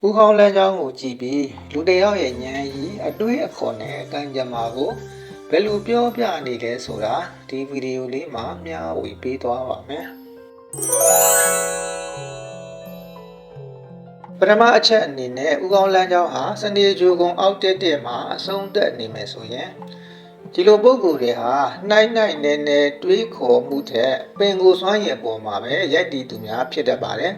ဦးခေါင်းလမ်းကြောင်းကိုကြည့်ပြီးလူတစ်ယောက်ရဲ့ဉာဏ်ရည်အတွေးအခေါ်နဲ့အကံကြမ္မာကိုဘယ်လိုပြောပြနေလဲဆိုတာဒီဗီဒီယိုလေးမှာမျှဝေပေးသွားပါမယ်ပထမအချက်အနေနဲ့ဦးခေါင်းလမ်းကြောင်းဟာစနေဂျိုကုံအောက်တက်မှာအဆုံးသတ်နေမယ်ဆိုရင်ဒီလိုပုံကိုယ်တွေဟာနှိုင်းနေတွေးခေါ်မှုတဲ့ပင်ကိုယ်စွမ်းရည်ပေါ်မှာပဲရိုက်တည်သူများဖြစ်တတ်ပါတယ်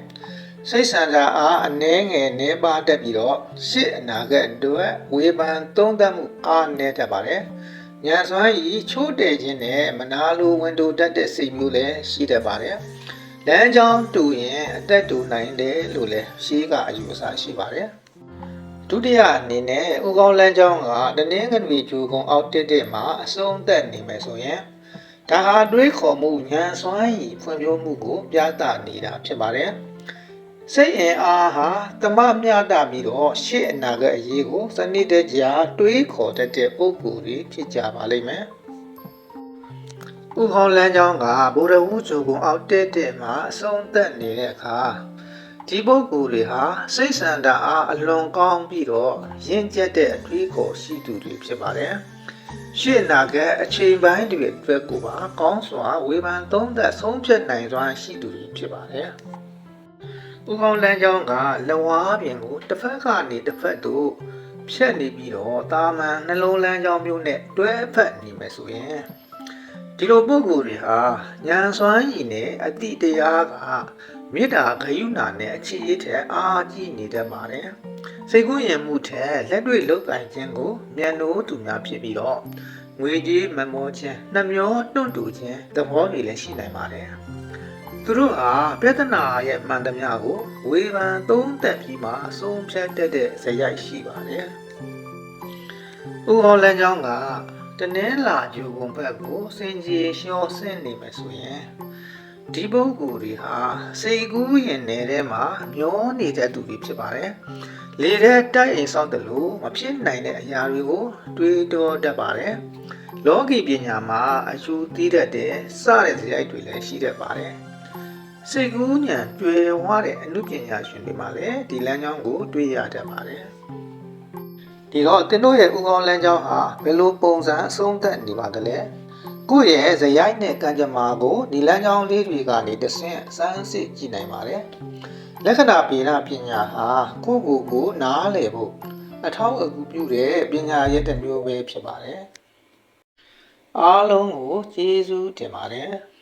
စိတ်ဆန္ဒအားအနှဲငယ်နှဲပါတတ်ပြီးတော့ရှေ့အနာဂတ်အတွက်ဝေဖန်သုံးသပ်မှုအားနည်းတတ်ပါတယ်။ဉာဏ်စွမ်းရည်ချိုးတဲ့ခြင်းနဲ့မနာလိုဝန်တိုတတ်တဲ့စိတ်မျိုးလည်းရှိတတ်ပါတယ်။လမ်းကြောင်းတူရင်အသက်တူနိုင်တယ်လို့လည်းရှေးကအယူအဆရှိပါတယ်။ဒုတိယအနေနဲ့ဥကောင်းလမ်းကြောင်းကတနင်္ဂနွေဂျိုကုံအောက်တက်မှာအဆုံးသတ်နေမယ်ဆိုရင်ဒါဟာတွေးခေါ်မှုဉာဏ်စွမ်းရည်ဖွံ့ဖြိုးမှုကိုပြသနေတာဖြစ်ပါတယ်။စိတ်အင်အားဟာတမမျှတပြီးတော့ရှေ့အနာဂတ်အရေးကိုစနစ်တကျတွေးခေါ်တတ်တဲ့ပုံကိုယ်တွေဖြစ်ကြပါလိမ့်မယ်။ဥခေါင်းလမ်းကြောင်းကဗုဒ္ဓဝုဂျိုကုံအောက်တက်မှာအဆုံးသတ်နေတဲ့အခါဒီပုံကိုယ်တွေဟာစိတ်ဆန္ဒအားအလွန်ကောင်းပြီးတော့ရင့်ကျက်တဲ့အတွေးခေါ်ရှိသူတွေဖြစ်ပါတယ်။ရှေ့အနာဂတ်အချိန်ပိုင်းတွေအတွက်ကိုပါကောင်းစွာဝေဖန်သုံးသပ်ဆုံးဖြတ်နိုင်စွမ်းရှိသူတွေဖြစ်ပါတယ်။ဦးခေါင်းလမ်းကြောင်းကလဝါးပြင်ကိုတစ်ဖက်ကနေတစ်ဖက်သို့ဖြတ်နေပြီးတော့တာမန်နှလုံးလမ်းကြောင်းမျိုးနဲ့တွဲဖက်နေမယ်ဆိုရင်ဒီလိုပုဂ္ဂိုလ်တွေဟာဉာဏ်စွမ်းရည်နဲ့အတိတရားကမေတ္တာဂရုဏာနဲ့အခြေရထက်အားကြီးနေတတ်ပါတယ်စိတ်ကူးရင်မှုထက်လက်တွေ့လုပ်ကိုင်ခြင်းကိုမြန်နိုးသူများဖြစ်ပြီးတော့ငွေကြေးမမောခြင်းနှမျောတွန့်တူခြင်းသဘောတွေလည်းရှိနိုင်ပါတယ်သူတို့ဟာပြဿနာရဲ့မှန်သမျှကိုဝေဖန်သုံးသပ်ပြီးမှအဆုံးဖြတ်တတ်တဲ့ဇယိုက်ရှိပါတယ်။ဥဟောလမ်းကြောင်းကတနင်္လာဂျိုကုံဘက်ကိုစင်ကြီးလျှောဆင်းနေမယ်ဆိုရင်ဒီပုဂ္ဂိုလ်တွေဟာစိတ်ကူးရင်ထဲမှာမျောနေတတ်သူတွေဖြစ်ပါတယ်။လေထဲတိုက်အိမ်ဆောက်တယ်လို့မဖြစ်နိုင်တဲ့အရာတွေကိုတွေးတောတတ်ပါတယ်။လောကီပညာမှာအယူသီးတတ်တဲ့စတဲ့ဇယိုက်တွေလည်းရှိတတ်ပါတယ်။စိတ်ကူးဉာဏ်ကျွယ်ဝတဲ့အမှုပညာရှင်တွေမှာလည်းဒီလမ်းကြောင်းကိုတွေ့ရတတ်ပါတယ်။ဒီတော့သင်တို့ရဲ့ဥကောင်းလမ်းကြောင်းဟာဘယ်လိုပုံစံအဆုံးသတ်နေပါသလဲ။ကိုယ့်ရဲ့ဇယိုက်နဲ့ကံကြမ္မာကိုဒီလမ်းကြောင်းလေးတွေကနေတဆင့်စမ်းစစ်ကြည့်နိုင်ပါတယ်။လက္ခဏာပေနာပညာဟာကိုယ့်ကိုယ်နားလည်ဖို့အထောက်အကူပြုတဲ့ပညာရဲ့တစ်မျိုးပဲဖြစ်ပါတယ်။အားလုံးကိုကျေးဇူးတင်ပါတယ်။